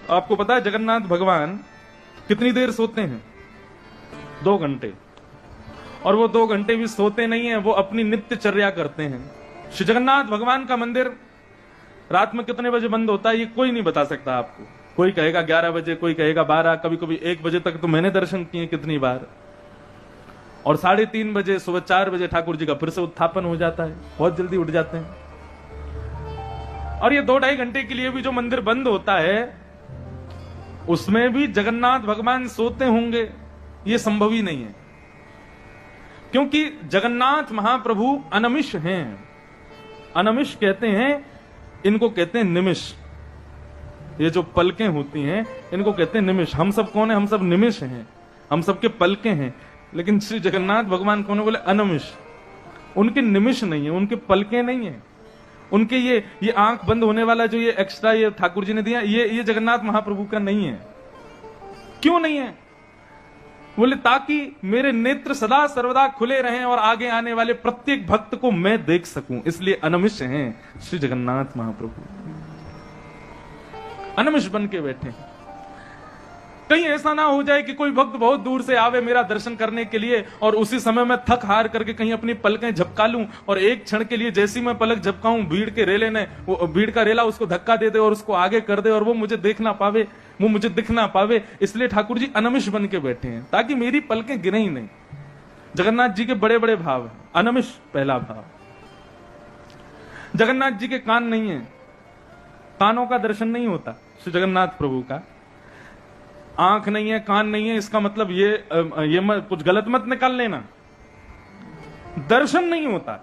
आपको पता है जगन्नाथ भगवान कितनी देर सोते हैं? 2 घंटे। और वो 2 घंटे भी सोते नहीं है, वो अपनी नित्य चर्या करते हैं। श्री जगन्नाथ भगवान का मंदिर रात में कितने बजे बंद होता है ये कोई नहीं बता सकता आपको। कोई कहेगा 11 बजे, कोई कहेगा 12, कभी कभी 1 बजे तक तो मैंने दर्शन किए कितनी बार। और 3:30 बजे, सुबह 4 बजे ठाकुर जी का फिर से उत्थापन हो जाता है, बहुत जल्दी उठ जाते हैं। और ये 2-2.5 घंटे के लिए भी जो मंदिर बंद होता है उसमें भी जगन्नाथ भगवान सोते होंगे, ये संभव ही नहीं है। क्योंकि जगन्नाथ महाप्रभु अनमिष हैं। अनमिष कहते हैं, इनको कहते हैं निमिष। ये जो पलकें होती हैं इनको कहते हैं निमिष। हम सब कौन है? हम सब निमिष हैं, हम सबके पलकें हैं। लेकिन श्री जगन्नाथ भगवान कौन है? बोले अनमिष। उनके निमिष नहीं है, उनके पलकें नहीं है, उनके ये आंख बंद होने वाला जो ये एक्स्ट्रा ये ठाकुर जी ने दिया, ये जगन्नाथ महाप्रभु का नहीं है। क्यों नहीं है? बोले ताकि मेरे नेत्र सदा सर्वदा खुले रहें और आगे आने वाले प्रत्येक भक्त को मैं देख सकूं, इसलिए अनमिष हैं श्री जगन्नाथ महाप्रभु। अनमिष बन के बैठे हैं। कहीं ऐसा ना हो जाए कि कोई भक्त बहुत दूर से आवे मेरा दर्शन करने के लिए और उसी समय मैं थक हार करके कहीं अपनी पलकें झपका लूं और एक क्षण के लिए जैसी मैं पलक झपकाऊं भीड़ के रेले ने, वो भीड़ का रेला उसको धक्का दे दे और उसको आगे कर दे और वो मुझे देख ना पावे, वो मुझे दिख ना पावे। इसलिए ठाकुर जी अनमिष बन के बैठे हैं ताकि मेरी पलकें गिरे ही नहीं। जगन्नाथ जी के बड़े बड़े भाव है। अनमिष पहला भाव। जगन्नाथ जी के कान नहीं है, कानों का दर्शन नहीं होता श्री जगन्नाथ प्रभु का। आंख नहीं है, कान नहीं है, इसका मतलब ये कुछ गलत मत निकाल लेना। दर्शन नहीं होता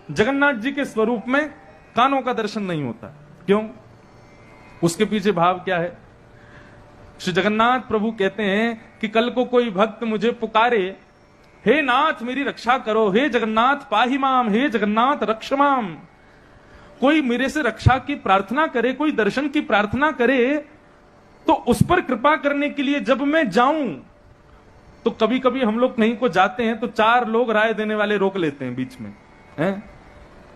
जगन्नाथ जी के स्वरूप में, कानों का दर्शन नहीं होता। क्यों? उसके पीछे भाव क्या है? श्री जगन्नाथ प्रभु कहते हैं कि कल को कोई भक्त मुझे पुकारे, हे नाथ मेरी रक्षा करो, हे जगन्नाथ पाहि माम, हे जगन्नाथ रक्ष माम। कोई मेरे से रक्षा की प्रार्थना करे, कोई दर्शन की प्रार्थना करे, तो उस पर कृपा करने के लिए जब मैं जाऊं तो कभी कभी हम लोग कहीं को जाते हैं तो 4 लोग राय देने वाले रोक लेते हैं बीच में, हैं?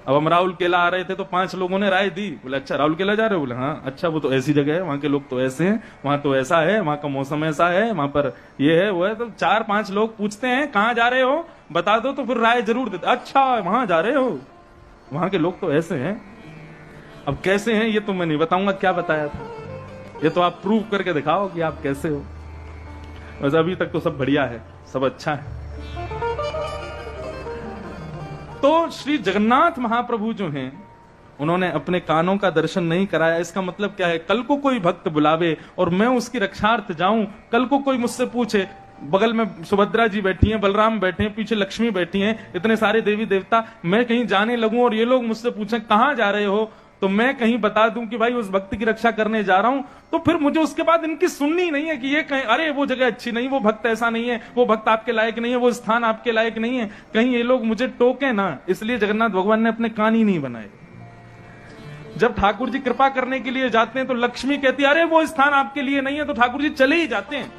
अब हम राहुल केला आ रहे थे तो 5 लोगों ने राय दी। बोले अच्छा राहुल केला जा रहे हो? बोले हाँ। अच्छा वो तो ऐसी जगह है, वहां के लोग तो ऐसे हैं, वहां तो ऐसा है, वहां का मौसम ऐसा है, वहां पर ये है वो है। तो 4-5 लोग पूछते हैं कहाँ जा रहे हो, बता दो, तो फिर राय जरूर देते। अच्छा वहां जा रहे हो, वहां के लोग तो ऐसे हैं। अब कैसे हैं ये तो मैं नहीं बताऊंगा, क्या बताया था ये तो आप प्रूव करके दिखाओ कि आप कैसे हो। बस अभी तक तो सब बढ़िया है, सब अच्छा है। तो श्री जगन्नाथ महाप्रभु जो हैं उन्होंने अपने कानों का दर्शन नहीं कराया। इसका मतलब क्या है? कल को कोई भक्त बुलावे और मैं उसकी रक्षार्थ जाऊं, कल को कोई मुझसे पूछे, बगल में सुभद्रा जी बैठी हैं, बलराम बैठे हैं, पीछे लक्ष्मी बैठी हैं, इतने सारे देवी देवता, मैं कहीं जाने लगूं और ये लोग मुझसे पूछें कहां जा रहे हो, तो मैं कहीं बता दूं कि भाई उस भक्त की रक्षा करने जा रहा हूं, तो फिर मुझे उसके बाद इनकी सुननी नहीं है कि ये कहीं अरे वो जगह अच्छी नहीं, वो भक्त ऐसा नहीं है, वो भक्त आपके लायक नहीं है, वो स्थान आपके लायक नहीं है, कहीं ये लोग मुझे टोके ना। इसलिए जगन्नाथ भगवान ने अपने कान ही नहीं बनाए। जब ठाकुर जी कृपा करने के लिए जाते हैं तो लक्ष्मी कहती है अरे वो स्थान आपके लिए नहीं है, तो ठाकुर जी चले ही जाते हैं।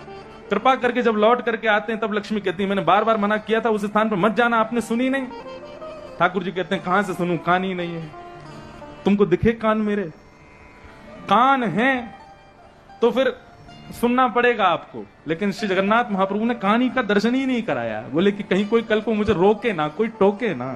कृपा करके जब लौट करके आते हैं तब लक्ष्मी कहती है मैंने बार बार मना किया था उस स्थान पर मत जाना, आपने सुनी नहीं। ठाकुर जी कहते हैं कहां से सुनूं, कान ही नहीं है। तुमको दिखे कान? मेरे कान हैं तो फिर सुनना पड़ेगा आपको। लेकिन श्री जगन्नाथ महाप्रभु ने कान ही का दर्शन ही नहीं कराया। बोले कि कहीं कोई कल को मुझे रोके ना, कोई टोके ना।